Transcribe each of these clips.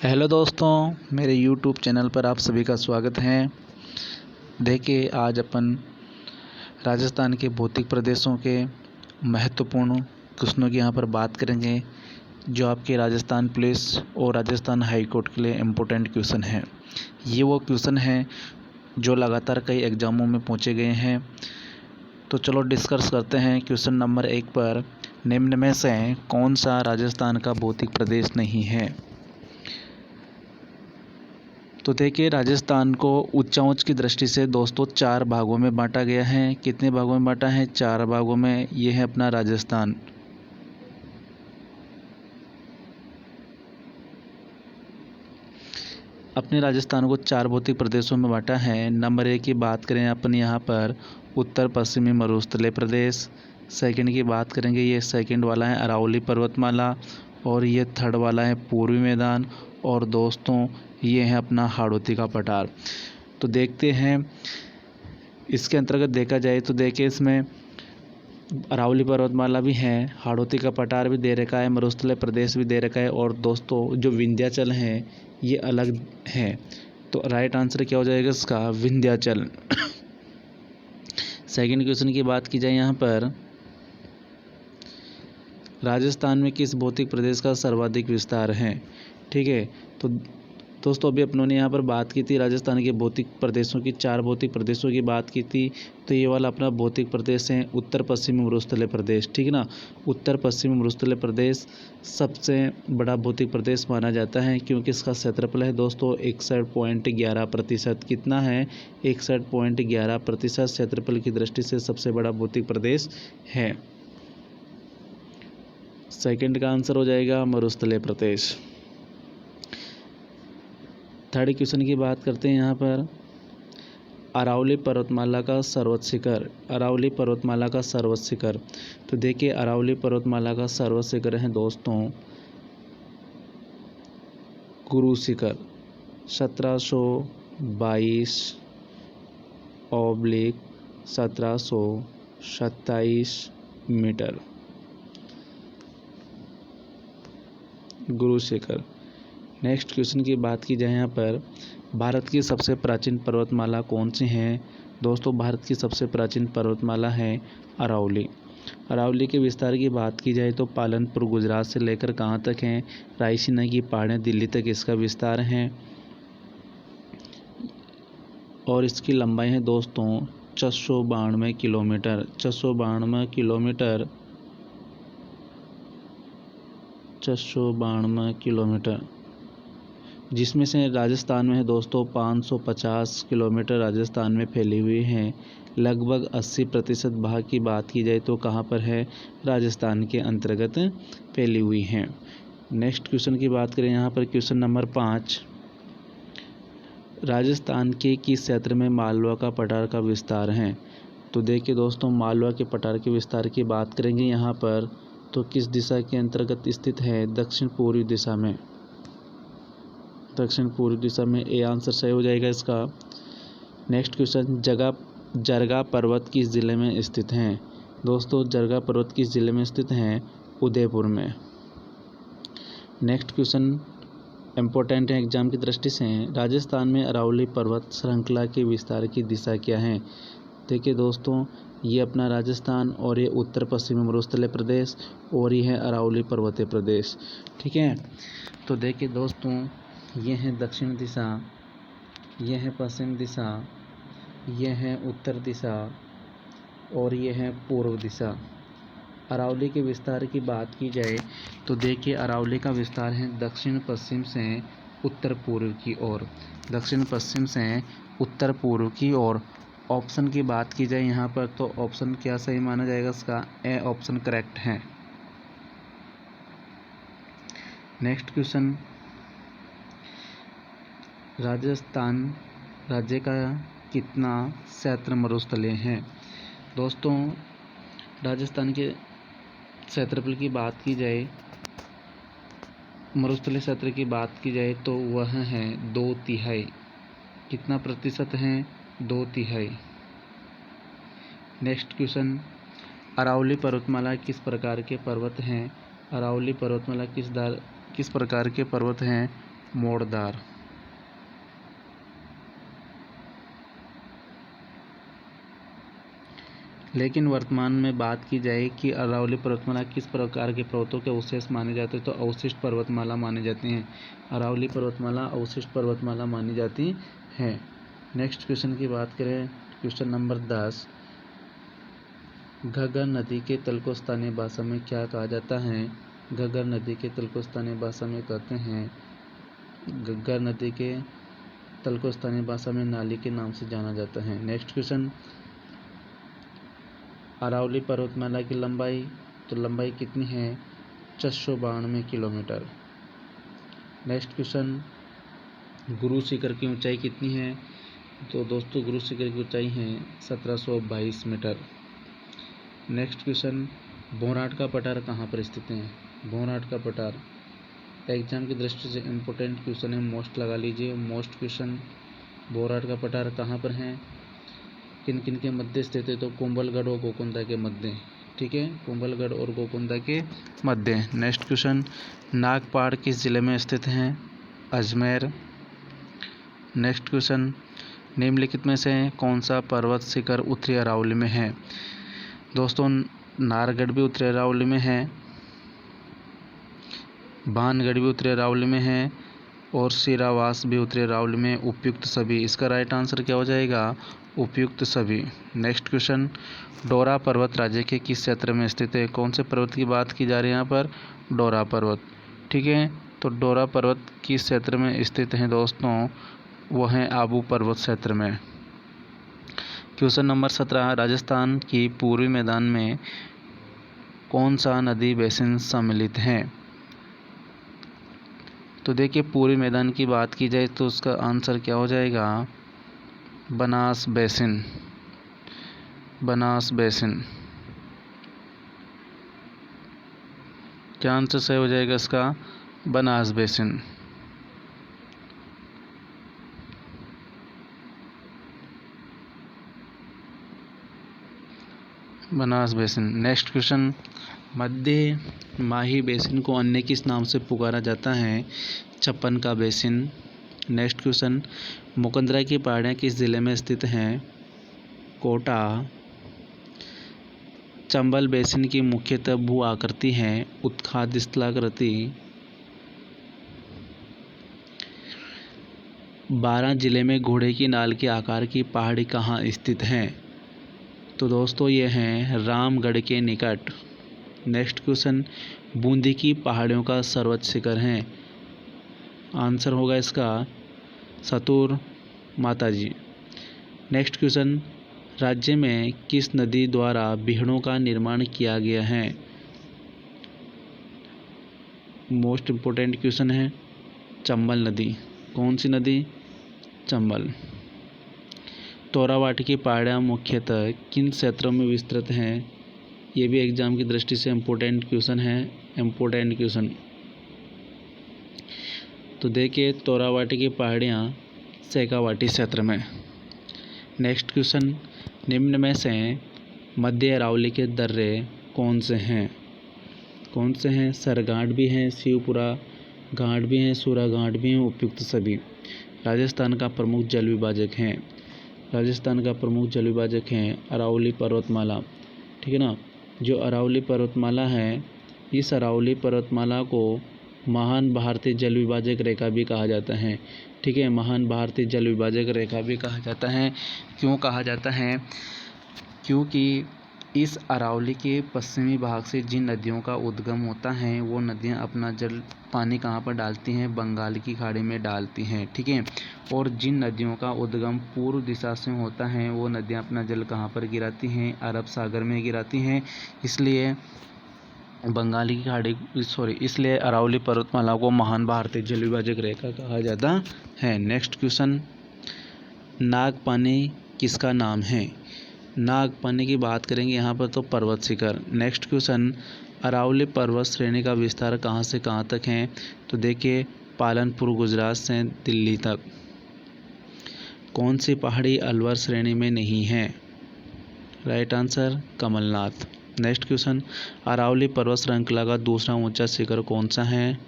Hello दोस्तों, मेरे YouTube channel पर आप सभी का स्वागत है। देखिए, आज अपन राजस्थान के भौतिक प्रदेशों के महत्वपूर्ण क्वेश्चनों की यहाँ पर बात करेंगे, जो आपके राजस्थान पुलिस और राजस्थान हाई कोर्ट के लिए इम्पोर्टेंट क्वेश्चन हैं। ये वो क्वेश्चन हैं जो लगातार कई एग्ज़ामों में पूछे गए हैं। तो चलो डिस्कस करते हैं। क्वेश्चन नंबर 1 पर, निम्न में से कौन सा राजस्थान का भौतिक प्रदेश नहीं है? तो देखिए, राजस्थान को उच्चांच की दृष्टि से दोस्तों 4 भागों में बांटा गया है। कितने भागों में बांटा है? 4 भागों में। ये है अपना राजस्थान। अपने राजस्थान को 4 भौतिक प्रदेशों में बांटा है। नंबर 1 की बात करें अपन यहाँ पर, उत्तर पश्चिमी मरुस्थलीय प्रदेश। सेकंड की बात करेंगे, ये सेकंड वाला है अरावली पर्वतमाला, और ये थर्ड वाला है पूर्वी मैदान, और दोस्तों ये है अपना हाड़ौती का पठार। तो देखते हैं, इसके अंतर्गत देखा जाए तो देखिए, इसमें अरावली पर्वतमाला भी है, हाड़ौती का पठार भी दे रखा है, मरुस्थलीय प्रदेश भी दे रखा है, और दोस्तों जो विंध्याचल है ये अलग है। तो राइट आंसर क्या हो जाएगा इसका? विंध्याचल। सेकंड क्वेश्चन की बात की जाए यहाँ पर, राजस्थान में किस भौतिक प्रदेश का सर्वाधिक विस्तार है? ठीक है, तो दोस्तों अभी अपनों ने यहाँ पर बात की थी राजस्थान के भौतिक प्रदेशों की, 4 भौतिक प्रदेशों की बात की थी। तो ये वाला अपना भौतिक प्रदेश है उत्तर पश्चिमी मरुस्थलीय प्रदेश, ठीक है ना। उत्तर पश्चिमी मरुस्थलीय प्रदेश सबसे बड़ा भौतिक प्रदेश माना जाता है, क्योंकि इसका क्षेत्रफल है दोस्तों 61.11%। कितना है? 61.11% क्षेत्रफल की दृष्टि से सबसे बड़ा भौतिक प्रदेश है। सेकंड का आंसर हो जाएगा मरुस्थलीय प्रदेश। थर्ड क्वेश्चन की बात करते हैं यहाँ पर, अरावली पर्वतमाला का सर्वोच्च शिखर। अरावली पर्वतमाला का सर्वोच्च शिखर। तो देखिए, अरावली पर्वतमाला का सर्वोच्च शिखर है दोस्तों Guru Shikhar, 1722/1727 metre. Guru Shikhar. Next question की बात की जाए यहाँ पर, भारत की सबसे प्राचीन पर्वतमाला कौन सी है? दोस्तों भारत की सबसे प्राचीन पर्वतमाला है अरावली। अरावली के विस्तार की बात की जाए तो पालनपुर गुजरात से लेकर कहाँ तक है? रायसीना की पहाड़ें दिल्ली तक इसका विस्तार है, और इसकी लंबाई है दोस्तों 692 किलोमीटर। 692 किलोमीटर। 692 किलोमीटर, जिसमें से राजस्थान में है दोस्तों 550 किलोमीटर राजस्थान में फैली हुई है। लगभग 80% भाग की बात की जाए तो कहाँ पर है? राजस्थान के अंतर्गत फैली हुई है। नेक्स्ट क्वेश्चन की बात करें यहाँ पर, क्वेश्चन नंबर 5, राजस्थान के किस क्षेत्र में मालवा का पठार का विस्तार है? तो देखिए दोस्तों, मालवा के पठार के विस्तार की बात करेंगे यहाँ पर, तो किस दिशा के अंतर्गत स्थित है? दक्षिण पूर्वी दिशा में। दक्षिण पूर्वी दिशा में ए आंसर सही हो जाएगा इसका। नेक्स्ट क्वेश्चन, जरगा पर्वत किस जिले में स्थित है? दोस्तों जरगा पर्वत किस जिले में स्थित है? उदयपुर में। नेक्स्ट क्वेश्चन इम्पोर्टेंट है एग्जाम की दृष्टि से, राजस्थान में अरावली पर्वत श्रृंखला के विस्तार की दिशा क्या है? देखिए दोस्तों, ये अपना राजस्थान, और ये उत्तर पश्चिमी मरुस्थलीय प्रदेश, और ये है अरावली पर्वतीय प्रदेश, ठीक है। तो देखिए दोस्तों, ये है दक्षिण दिशा, ये है पश्चिम दिशा, ये है उत्तर दिशा, और ये है पूर्व दिशा। अरावली के विस्तार की बात की जाए तो देखिए, अरावली का विस्तार है दक्षिण पश्चिम से उत्तर पूर्व की ओर। दक्षिण पश्चिम से उत्तर पूर्व की ओर। ऑप्शन की बात की जाए यहाँ पर, तो ऑप्शन क्या सही माना जाएगा इसका? ए ऑप्शन करेक्ट है। नेक्स्ट क्वेश्चन, राजस्थान राज्य का कितना क्षेत्र मरुस्थलीय है? दोस्तों राजस्थान के क्षेत्रफल की बात की जाए, मरुस्थलीय क्षेत्र की बात की जाए तो वह है 2/3। कितना प्रतिशत है? 2/3। नेक्स्ट क्वेश्चन, अरावली पर्वतमाला किस प्रकार के पर्वत हैं? अरावली पर्वतमाला किस प्रकार के पर्वत हैं? मोड़दार। लेकिन वर्तमान में बात की जाए कि अरावली पर्वतमाला किस प्रकार के पर्वतों के अवशेष माने जाते हैं, तो अवशिष्ट पर्वतमाला मानी जाती हैं। अरावली पर्वतमाला अवशिष्ट पर्वतमाला मानी जाती है। नेक्स्ट क्वेश्चन की बात करें, क्वेश्चन नंबर 10, घग्गर नदी के तल को स्थानीय भाषा में क्या कहा जाता है? घग्गर नदी के तल को स्थानीय भाषा में कहते हैं, घग्गर नदी के तल को स्थानीय भाषा में नाली के नाम से जाना जाता है। नेक्स्ट क्वेश्चन, अरावली पर्वतमाला की लंबाई, तो लंबाई कितनी है? 692 kilometre. Next question, Guru Shikhar की ऊंचाई कितनी है? तो दोस्तों गुरु शिखर की ऊंचाई है 1722 मीटर। नेक्स्ट क्वेश्चन, भोराट का पठार कहाँ पर स्थित है? भोराट का पठार एग्जाम की दृष्टि से इम्पोर्टेंट क्वेश्चन है, मोस्ट लगा लीजिए। मोस्ट क्वेश्चन, भोराट का पठार कहाँ पर है, किन किन के मध्य स्थित है? तो कुंभलगढ़ और गोकुंदा के मध्य। ठीक है, कुंभलगढ़ और गोकुंदा के मध्य। नेक्स्ट क्वेश्चन, नागपाड़ किस जिले में स्थित है? अजमेर। नेक्स्ट क्वेश्चन, निम्नलिखित में से कौन सा पर्वत शिखर उत्तरी अरावली में है? दोस्तों नारगढ़ भी उत्तरी अरावली में है, भानगढ़ भी उत्तरी अरावली में है और सिरावास भी उत्तरी अरावली में। उपयुक्त सभी, इसका राइट आंसर क्या हो जाएगा? उपयुक्त सभी। नेक्स्ट क्वेश्चन, डोरा पर्वत राज्य के किस क्षेत्र में स्थित है? कौन से पर्वत की बात की जा रही है यहाँ पर? डोरा पर्वत। ठीक है, तो डोरा पर्वत किस क्षेत्र में स्थित है दोस्तों? वो है आबू पर्वत क्षेत्र में। क्वेश्चन नंबर 17, राजस्थान की पूर्वी मैदान में कौन सा नदी बेसिन सम्मिलित है? तो देखिए पूर्वी मैदान की बात की जाए तो उसका आंसर क्या हो जाएगा? बनास बेसिन। बनास बेसिन। क्या आंसर सही हो जाएगा इसका? Banas basin. Banas basin. Next question, मध्य माही बेसिन को अन्य किस नाम से पुकारा जाता है? छप्पन का बेसिन। नेक्स्ट क्वेश्चन, मुकंदरा की पहाड़ियाँ किस जिले में स्थित हैं? कोटा। चंबल बेसिन की मुख्यतः भू आकृति है उत्खाद स्थलाकृति। 12 जिले में घोड़े की नाल के आकार की पहाड़ी कहाँ स्थित है? तो दोस्तों ये हैं रामगढ़ के निकट। नेक्स्ट क्वेश्चन, बूंदी की पहाड़ियों का सर्वोच्च शिखर है? आंसर होगा इसका सतुर माताजी। नेक्स्ट क्वेश्चन, राज्य में किस नदी द्वारा बीहड़ों का निर्माण किया गया है? मोस्ट इम्पोर्टेंट क्वेश्चन है, चंबल नदी। कौन सी नदी? चंबल। तोरावाटी की पहाड़ियाँ मुख्यतः किन क्षेत्रों में विस्तृत हैं? ये भी एग्जाम की दृष्टि से इम्पोर्टेंट क्वेश्चन है, इम्पोर्टेंट क्वेश्चन। तो देखिए तोरावाटी की पहाड़ियाँ शेखावाटी क्षेत्र में। नेक्स्ट क्वेश्चन, निम्न में से मध्य अरावली के दर्रे कौन से हैं? कौन से हैं? सरघाट भी हैं, शिवपुरा घाट भी हैं, सूरा घाट भी हैं। उपयुक्त सभी। राजस्थान का प्रमुख जल विभाजक हैं, राजस्थान का प्रमुख जल विभाजक हैं अरावली पर्वतमाला। ठीक है ना, जो अरावली पर्वतमाला है, इस अरावली पर्वतमाला को महान भारतीय जल विभाजक रेखा भी कहा जाता है। ठीक है, महान भारतीय जल विभाजक रेखा भी कहा जाता है। क्यों कहा जाता है? क्योंकि इस अरावली के पश्चिमी भाग से जिन नदियों का उद्गम होता है वो नदियां अपना जल पानी कहाँ पर डालती हैं? बंगाल की खाड़ी में डालती हैं। ठीक है, और जिन नदियों का उद्गम पूर्व दिशा से होता है वो नदियां अपना जल कहाँ पर गिराती हैं? अरब सागर में गिराती हैं। इसलिए बंगाल की खाड़ी इसलिए अरावली पर्वतमाला को महान भारतीय जल विभाजक रेखा कहा जाता है। नेक्स्ट क्वेश्चन, नागपानी किसका नाम है? नागपानी की बात करेंगे यहाँ पर तो पर्वत शिखर। नेक्स्ट क्वेश्चन, अरावली पर्वत श्रेणी का विस्तार कहाँ से कहाँ तक है? तो देखिए पालनपुर गुजरात से दिल्ली तक। कौन सी पहाड़ी अलवर श्रेणी में नहीं है? Right answer Kamalnath. Next question, Aravalli पर्वत श्रृंखला का दूसरा ऊंचा शिखर कौन सा है?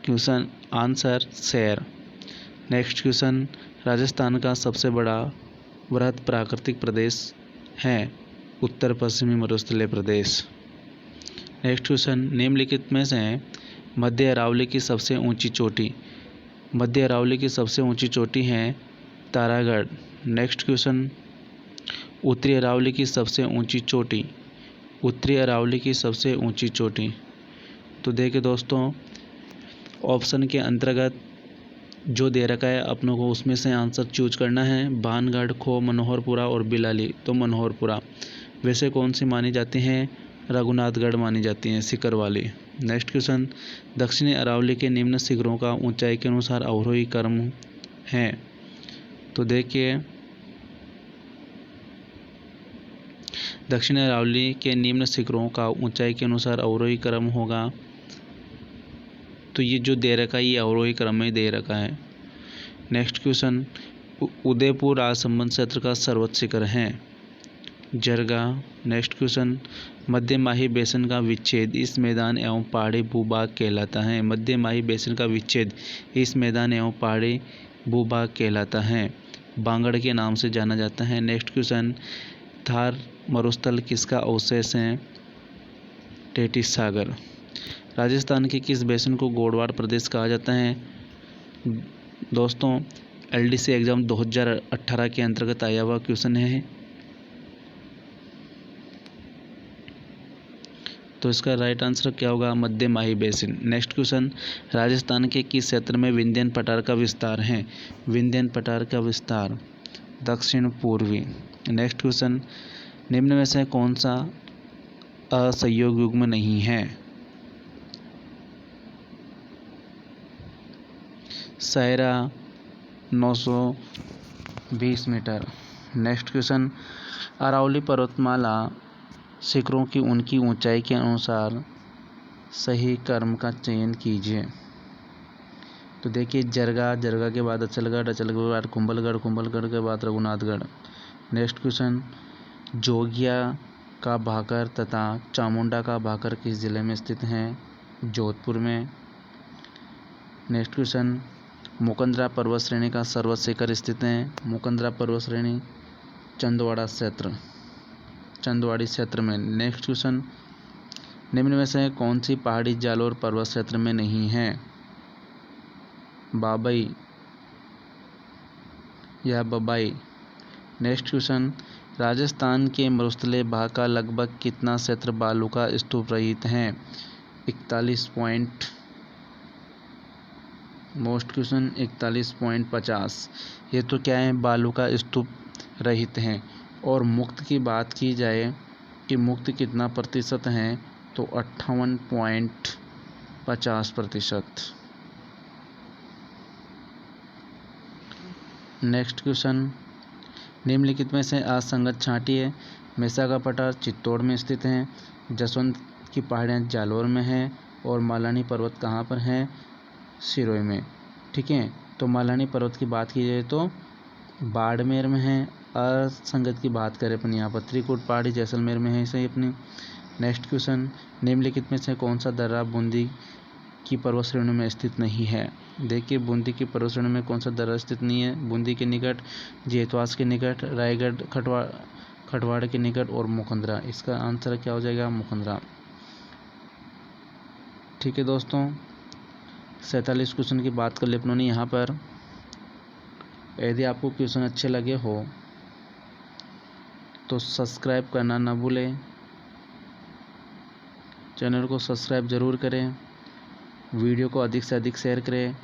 Question answer Sher. Next question, Rajasthan का सबसे बड़ा वृहद प्राकृतिक प्रदेश है उत्तर पश्चिमी मरुस्थलीय प्रदेश। नेक्स्ट क्वेश्चन, निम्नलिखित में से मध्य अरावली की सबसे ऊंची चोटी। मध्य अरावली की सबसे ऊंची चोटी है तारागढ़। नेक्स्ट क्वेश्चन, उत्तरी अरावली की सबसे ऊंची चोटी। उत्तरी अरावली की सबसे ऊंची चोटी। तो देखिए दोस्तों, ऑप्शन के अंतर्गत जो दे रखा है अपनों को उसमें से आंसर चूज करना है। भानगढ़, खो, मनोहरपुरा और बिलाली। तो मनोहरपुरा। वैसे कौन सी मानी जाती हैं? रघुनाथगढ़ मानी जाती हैं, शिखर वाली। नेक्स्ट क्वेश्चन, दक्षिणी अरावली के निम्न शिखरों का ऊंचाई के अनुसार अवरोही क्रम है। तो देखिए, दक्षिणी अरावली के निम्न शिखरों का ऊंचाई के अनुसार अवरोही क्रम होगा। तो ये जो दे रखा है ये अवरोही क्रम में दे रखा है। नेक्स्ट क्वेश्चन, उदयपुर राजसमंद क्षेत्र का सर्वोच्च शिखर है जरगा। नेक्स्ट क्वेश्चन, मध्य माही बेसिन का विच्छेद इस मैदान एवं पहाड़ी भूभाग कहलाता है। मध्य माही बेसिन का विच्छेद इस मैदान एवं पहाड़ी भूभाग कहलाता है, बांगड़ के नाम से जाना जाता है। नेक्स्ट क्वेश्चन, थार मरुस्थल किसका अवशेष है? टेटिस सागर। राजस्थान के किस बेसिन को गोडवाड़ प्रदेश कहा जाता है? दोस्तों, एलडीसी एग्जाम 2018 के अंतर्गत आया हुआ क्वेश्चन है। तो इसका राइट आंसर क्या होगा? मध्य Mahi basin. Next question, Rajasthan के किस क्षेत्र में विंध्यन पठार का विस्तार है? विंध्यन पठार का विस्तार दक्षिण पूर्वी। नेक्स्ट क्वेश्चन, निम्न में से कौन सा असहयोग युग्म नहीं है? सायरा 920 मीटर। नेक्स्ट क्वेश्चन, अरावली पर्वतमाला शिखरों की उनकी ऊंचाई के अनुसार सही क्रम का चयन कीजिए। तो देखिए, जरगा, जरगा के बाद अचलगढ़, अचलगढ़ के बाद कुंभलगढ़, कुंभलगढ़ के बाद रघुनाथगढ़। नेक्स्ट क्वेश्चन, जोगिया का भाकर तथा चामुंडा का भाकर किस जिले में स्थित हैं? जोधपुर में। नेक्स्ट क्वेश्चन, मुकंदरा पर्वत श्रेणी का सर्वोच्च शिखर स्थित है। मुकंदरा पर्वत श्रेणी चंदवाड़ा क्षेत्र में। नेक्स्ट क्वेश्चन, निम्न में से कौन सी पहाड़ी जालोर पर्वत क्षेत्र में नहीं है? बाबई या बबाई। नेक्स्ट क्वेश्चन, राजस्थान के मरुस्थलीय भाग का लगभग कितना क्षेत्र बालू का स्तूप रहित है? 41.50। ये तो क्या है? बालू का स्तूप रहित हैं। और मुक्त की बात की जाए कि मुक्त कितना प्रतिशत है, तो 58.50%। नेक्स्ट क्वेश्चन, निम्नलिखित में से असंगत छांटिए। मेसा का पठार चित्तौड़ में स्थित है। जसवंत की पहाड़ियाँ जालोर में है। और मालानी पर्वत कहाँ पर है? सिरोही में। ठीक है, तो मालानी पर्वत की बात की जाए तो बाड़मेर में है। असंगत की बात करें अपन यहाँ पर त्रिकुट पहाड़ी जैसलमेर में है इसे अपनी। नेक्स्ट क्वेश्चन, निम्नलिखित में से कौन सा दर्रा बूंदी की पर्वत श्रेणी में स्थित नहीं है? देखिए, बूंदी की पर्वत श्रेणी में कौन सा दर्रा स्थित नहीं है? बूंदी के निकट, जेतवास के निकट, रायगढ़ खटवाड़ के निकट और मुकंदरा। इसका आंसर क्या हो जाएगा? मुकंदरा। ठीक है दोस्तों, 47 क्वेश्चन की बात कर ले अपनों ने यहाँ पर। यदि आपको क्वेश्चन अच्छे लगे हो तो सब्सक्राइब करना ना भूलें। चैनल को सब्सक्राइब ज़रूर करें, वीडियो को अधिक से अधिक शेयर करें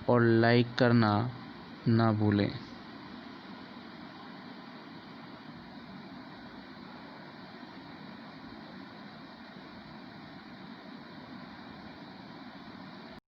और लाइक करना ना भूलें।